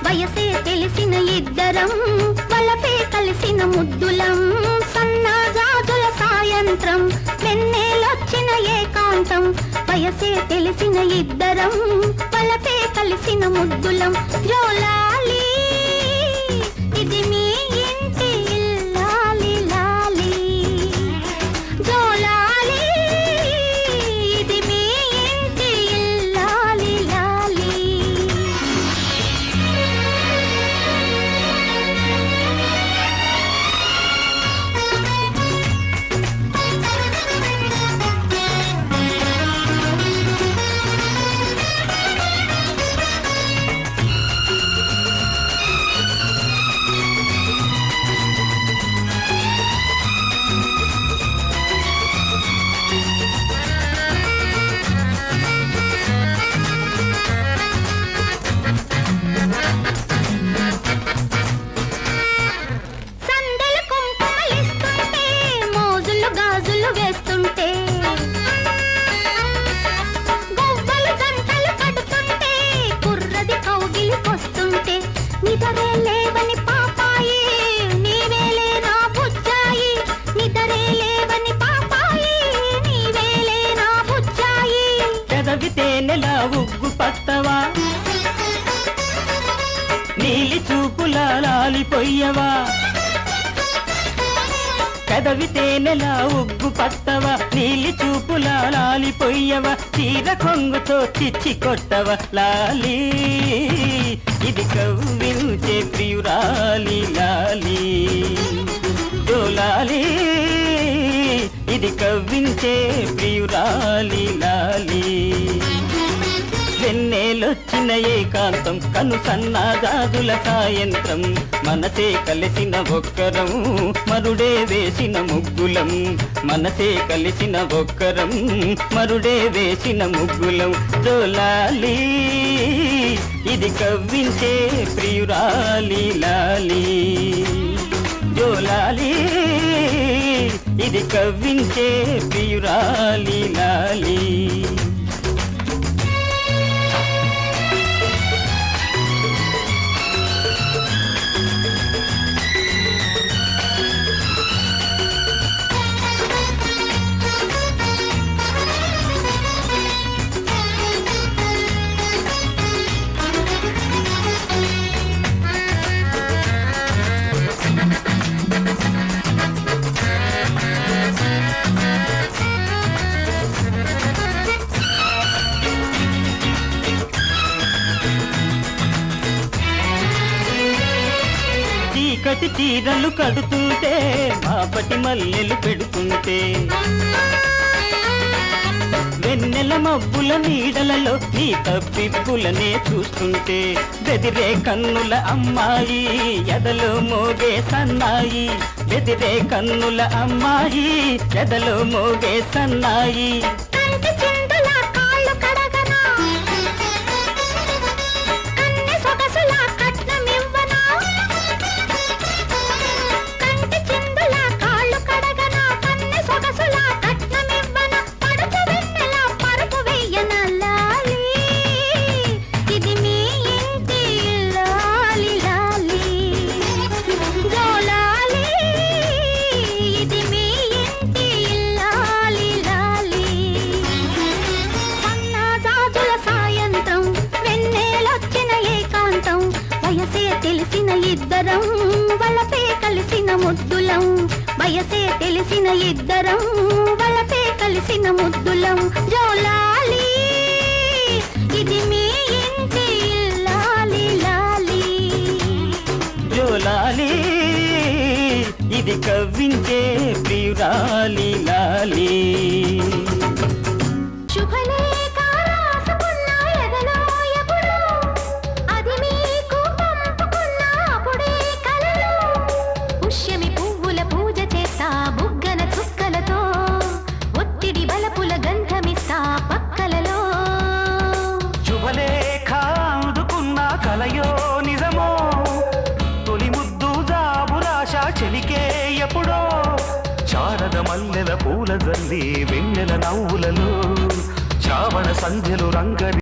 వయసే తెలిసిన ఇద్దరం వలపే కలిసిన ముద్దులం సన్నజాజుల సాయంత్రం వెన్నెలొచ్చిన ఏకాంతం వయసే తెలిసిన ఇద్దరం వలపే కలిసిన ముద్దులం జోలాలి ఇది మీ ఇంటి ఇల్లాలి లాలి జోలాలి ఇది మీ ఇంటి ఇల్లాలి లాలి వేస్తుంటే గొవ్వలు గంటలు కడుతుంటే కుర్రది కౌగిలికొస్తుంటే నిదరే లేవని పాపాయి నీవేలే నా బుజ్జాయి నిదరే లేవని పాపాయి నీవేలే నా బుజ్జాయి పెదవితే నెల ఉగ్గు పట్టవా నీలి చూపులా లాలిపోయ్యవా పెదవితే నెల ఉగ్గు పట్టవా నీలి చూపులా లాలిపోయ్యవా చీర కొంగుతో చిచ్చి కొట్టవా లాలి ఇది కవ్వించే ప్రియురాలి లాలి జోలాలి ఇది కవ్వించే ప్రియురాలి లాలి వెన్నెలొచ్చిన ఏకాంతం కను సన్నజాజుల సాయంత్రం మనసే కలిసిన ఒక్కరం మరుడే వేసిన ముగ్గులం మనసే కలిసిన ఒక్కరం మరుడే వేసిన ముగ్గులం జోలాలి ఇది కవ్వించే ప్రియురాలి లాలి జోలాలి ఇది కవ్వించే ప్రియురాలి లాలి చీకటి చీరలు కడుతుంటే మాపటి మల్లెలు పెడుతుంటే వెన్నెల మబ్బుల నీడలలో నీ తప్పిప్పులనే చూస్తుంటే బెదిరే కన్నుల అమ్మాయి ఎదలో మోగే సన్నాయి బెదిరే కన్నుల అమ్మాయి ఎదలో మోగే సన్నాయి వయసే తెలిసిన ఇద్దరం వలపే కలిసిన ముద్దులం వయసే తెలిసిన ఇద్దరం వలపే కలిసిన ముద్దులం జోలాలి ఇది మీ ఇంటి లాలి లాలి జోలాలి ఇది కవ్వించే ప్రియురాలి లాలి బుగ్గన చుక్కలతో ఒత్తిడి బలపుల గంధమిస్తా పక్కలలో చెలికే ఎప్పుడో చారద మల్లెల పూల జల్లి వెన్నెల నవ్వులలో చావణ సంధ్యలు రంగరి